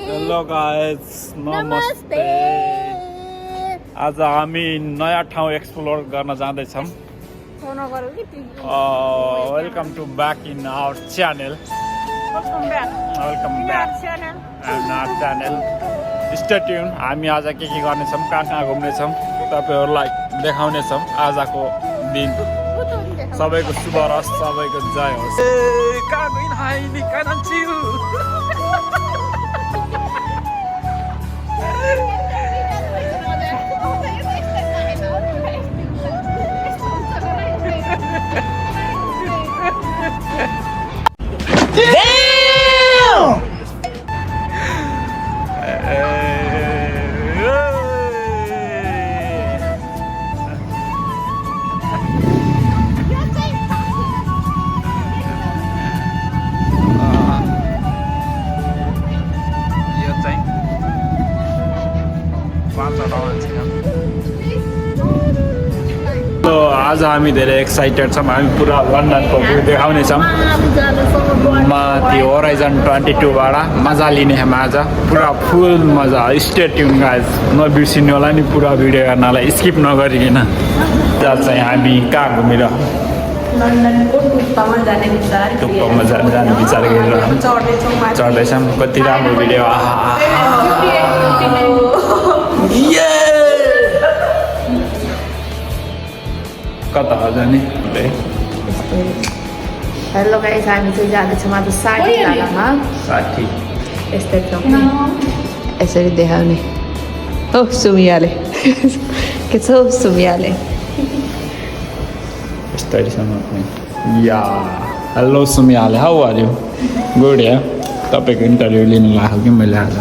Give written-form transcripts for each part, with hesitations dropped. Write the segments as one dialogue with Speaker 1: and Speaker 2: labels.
Speaker 1: Hello guys नमस्ते आज हामी नयाँ ठाउँ एक्सप्लोर गर्न जाँदैछौँ welcome to back in our channel welcome back in our channel stay tune हामी आज के गर्नेछौँ कहाँ घुम्नेछौँ तपाईहरुलाई देखाउनेछौँ आजको दिन सबैको शुभ रहोस् सबैको जय होस् कहाँ गइन हाइनी कहाँ जान्छौ आज हामी धेरै एक्साइटेड छौँ हामी पुरा लन्डनको भ्यू देखाउनेछौँ माथि होराइजन 22 बाट मजा लिने हामी आज पुरा फुल मजा स्टे ट्युन गाइज नबिर्सिनु होला नि पुरा भिडियो गर्नलाई स्किप नगरिकन जहाँ चाहिँ हामी कहाँ घुमेर
Speaker 2: लन्डनको टुप्पामा जाने विचार
Speaker 1: गरिरहेछौँ चढ्दैछौँ कति राम्रो भिडियो कता जाने
Speaker 2: हेलो गाइस हामी चाहिँ जाँदैछौँ आज 60 डाँडामा
Speaker 1: 60
Speaker 2: यस्तै छ यसरी देखाउने हो सुमियाले के छ सुमियाले
Speaker 1: यस्तैसम्म या हेलो सुमियाले हाउ आर यु गुड या तपाईँको इन्टरभ्यू लिनु लाग्यो कि मैले आज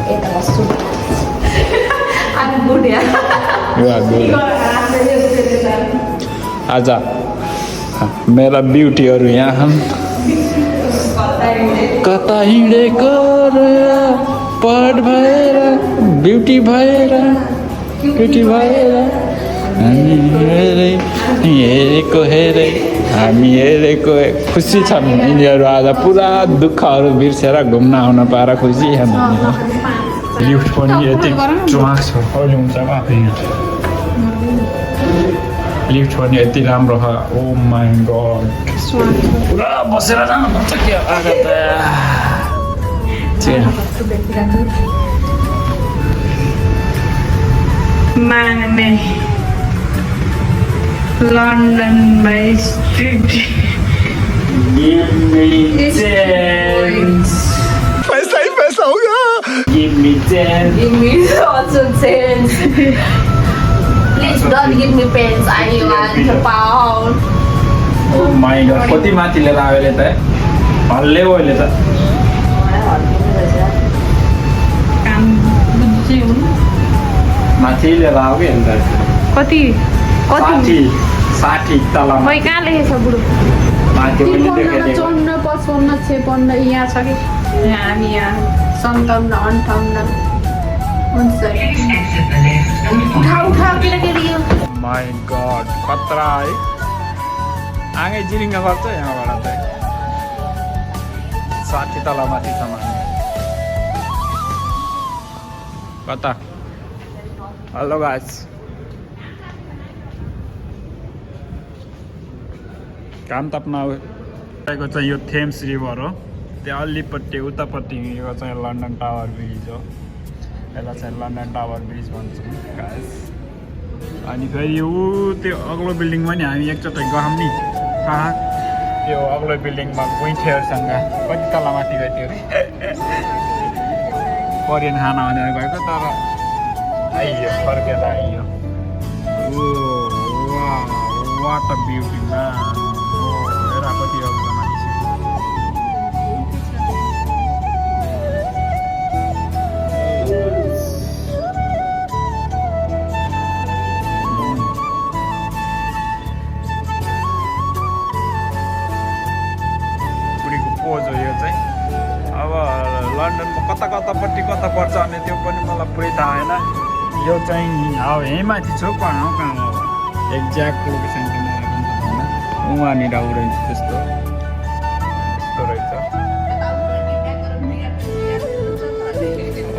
Speaker 1: आज मेरा ब्युटीहरू यहाँ कता हिँडेको पढ भएर ब्युटी भएर हामी हेरेको खुसी छन् यिनीहरू आज पुरा दुःखहरू बिर्सेर घुम्न आउन पाएर खुसी छन् लिफ्ट पनि यति ट्राक छ कहिले हुन्छ लिफ्ट पनि यति राम्रो छ ओ माई गड पुरा बसेर जानुपर्छ के
Speaker 2: माने लन्डन बाई स्ट्रिट
Speaker 1: पैसा ही पैसा होगा give me
Speaker 2: also chance please don't give me pens I want a pound
Speaker 1: oh my god कति माथि लिएर आवेले त हल्ले ओले त
Speaker 2: काम बुझ्दै हुन्
Speaker 1: माथि लिएर आऊ के अन्त
Speaker 2: कति
Speaker 1: 60 तल
Speaker 2: मै कहाँ लेखेछ बुढो
Speaker 1: माथि पनि देखेको
Speaker 2: 54 55 56 यहाँ छ कि यहाँ हामी यहाँ 57 58 हुन्छ उठा केटाकेटी यो
Speaker 1: माई गड खतरा है आँगै जिरिङ्ग गर्छ यहाँबाट चाहिँ 60 तल माथिसम्म कता हेलो गाइस काम ताप्न आएको चाहिँ यो थेम्स रिभर हो त्यहाँ अल्लीपट्टि उतापट्टि यो चाहिँ लन्डन टावर ब्रिज हो यसलाई चाहिँ लन्डन टावर ब्रिज भन्छौँ गाइस अनि फेरि ऊ त्यो अग्लो बिल्डिङमा नि हामी एकचोटि गयौँ नि कहाँ त्यो अग्लो बिल्डिङमा गुइठेहरूसँग कति तल माथि गयो त्यो कोरियन खाना भनेर गएको तर आइयो फर्केर आइयो ओ वाट अ ब्युटी म्यान हेर कति अग्लो माथि पोज हो यो चाहिँ अब लन्डनमा कतापट्टि कता पर्छ भने त्यो पनि मलाई पुरै थाहा होइन यो चाहिँ अब यहीँ माथि छु कहाँ हो एक्ज्याक्ट लोकेसन चाहिँ मलाई पनि थाहा छैन उहाँनिर रहेछ त्यस्तो रहेछ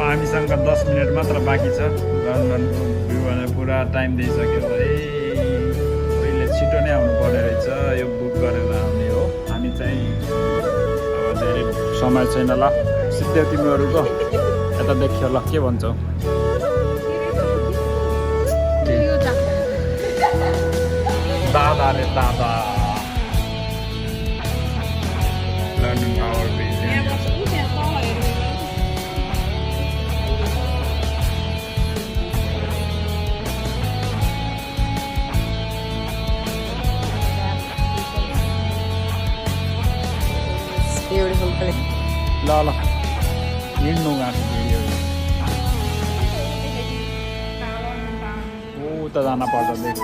Speaker 1: हामीसँग 10 मिनट मात्र बाँकी छ लन्डनको भ्यू भने पुरा टाइम दिइसक्यो अहिले छिटो नै आउनु पर्ने रहेछ यो बुक गरेर आउने हो हामी चाहिँ अब धेरै समय छैन ल सिधै तिमीहरूको यता देखियो ल के भन्छौ दादा रे दादा London tower bridge
Speaker 2: Beautiful place.
Speaker 1: ल ल हिँड्नु गएको भिडियो उता जान पर्छ देख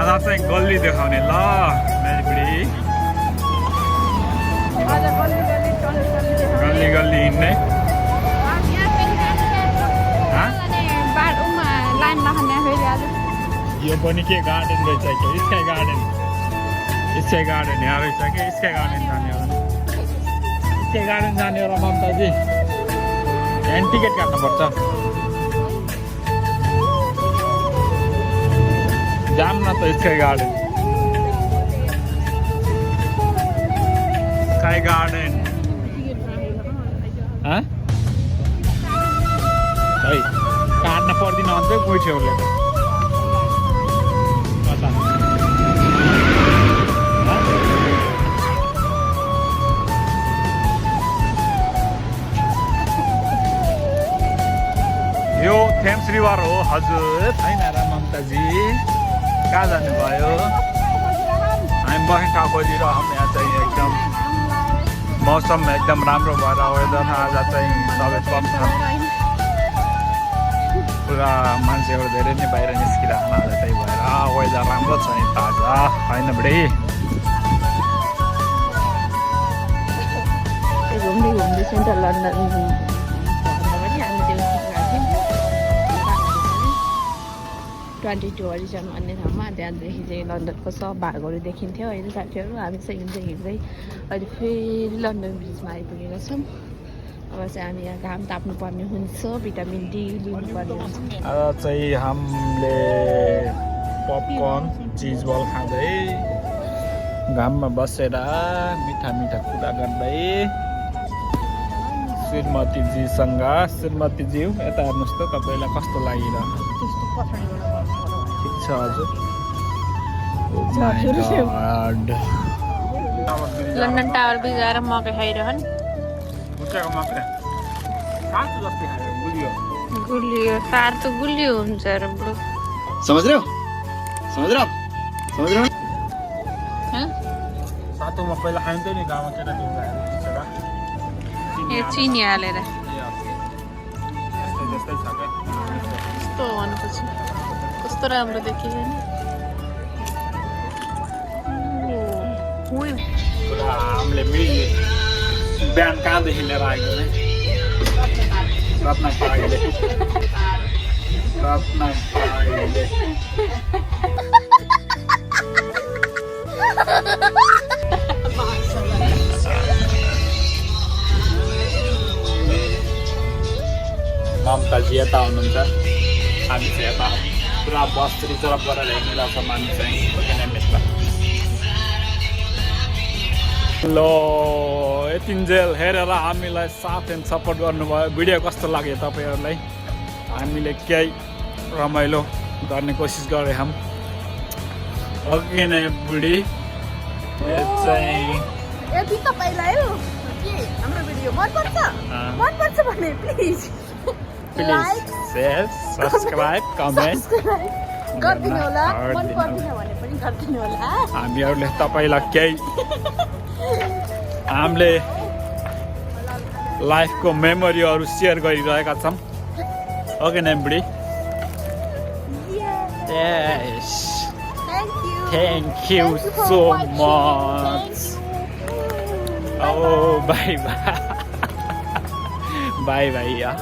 Speaker 1: आज चाहिँ गल्ली देखाउने ल मेरी बुढी गल्ली गल्ली हिँड्ने यो पनि के गार्डन रहेछ के स्काई गार्डन यहाँ रहेछ कि स्काई गार्डन जाने हो स्काई गार्डन जाने हो र ममताजी यहाँ टिकट काट्नुपर्छ जाम न त स्काई गार्डन है काट्न पर्दैन अन्त कोही छेउले कता यो थेम्स रिभर हो हजुर छैन र ममताजी कहाँ जानुभयो हामी बस्ने ठाउँ खोजिरहौँ यहाँ चाहिँ एकदम मौसम एकदम राम्रो भएर वेदर आज चाहिँ सबै पक्ष पुरा मान्छेहरू धेरै नै बाहिर निस्किरहेको आज त्यही भएर वेदर राम्रो छ नि ताजा होइन बुढी
Speaker 2: घुम्दै सेन्ट्रल लन्डन 22 हरिजन भन्ने ठाउँमा त्यहाँदेखि चाहिँ लन्डनको सब भागहरू देखिन्थ्यो होइन साथीहरू हामी चाहिँ हिँड्दै हिँड्दै अहिले फेरि लन्डन ब्रिजमा आइपुगेका छौँ अब चाहिँ हामी यहाँ घाम ताप्नुपर्ने हुन्छ भिटामिन डी लिनुपर्ने हुन्छ
Speaker 1: आज चाहिँ हामीले पपकर्न चिज बल खाँदै घाममा बसेर मिठा मिठा कुरा गर्दै श्रीमतीजीसँग श्रीमतीज्यू यता हेर्नुहोस् त तपाईँलाई कस्तो लागिरह ठिक छ हजुर
Speaker 2: लन्डन टावर बिगाएर मकै खाइरहन् गुलियो कार त गुलियो हुन्छ र बुढो
Speaker 1: समझ रहे हो सातोमा पहिला खाइन्थ्यो नि गाउँमा केटा
Speaker 2: यो चिनी हालेर
Speaker 1: जस्तै छ क्या
Speaker 2: कस्तो भनेपछि कस्तो राम्रो देखियो नि
Speaker 1: हामीले बिहान कहाँदेखि लिएर आएको नै रत्नपाईले ममताजी यता हुनुहुन्छ हामी चाहिँ यता पुरा बस रिजर्भ गरेर हिँडिरहेको छ मान्छे चाहिँ ल यतिन्जेल हेरेर हामीलाई साथ एन्ड सपोर्ट गर्नुभयो भिडियो कस्तो लाग्यो तपाईँहरूलाई हामीले केही रमाइलो गर्ने कोसिस गरेछौँ अघि नै बुढी चाहिँ
Speaker 2: यदि तपाईँलाई हाम्रो भिडियो मनपर्छ भने प्लिज
Speaker 1: शेयर सब्सक्राइब कमेन्ट
Speaker 2: गरिदिनु होला मन पर्दैन भने पनि गरिदिनु होला
Speaker 1: हामीहरूले तपाईँलाई केही हामीले लाइफको मेमोरीहरू सेयर गरिरहेका छौँ ओके नै बुढी
Speaker 2: thank you
Speaker 1: Thank you so much. Oh, bye bye. Bye bye.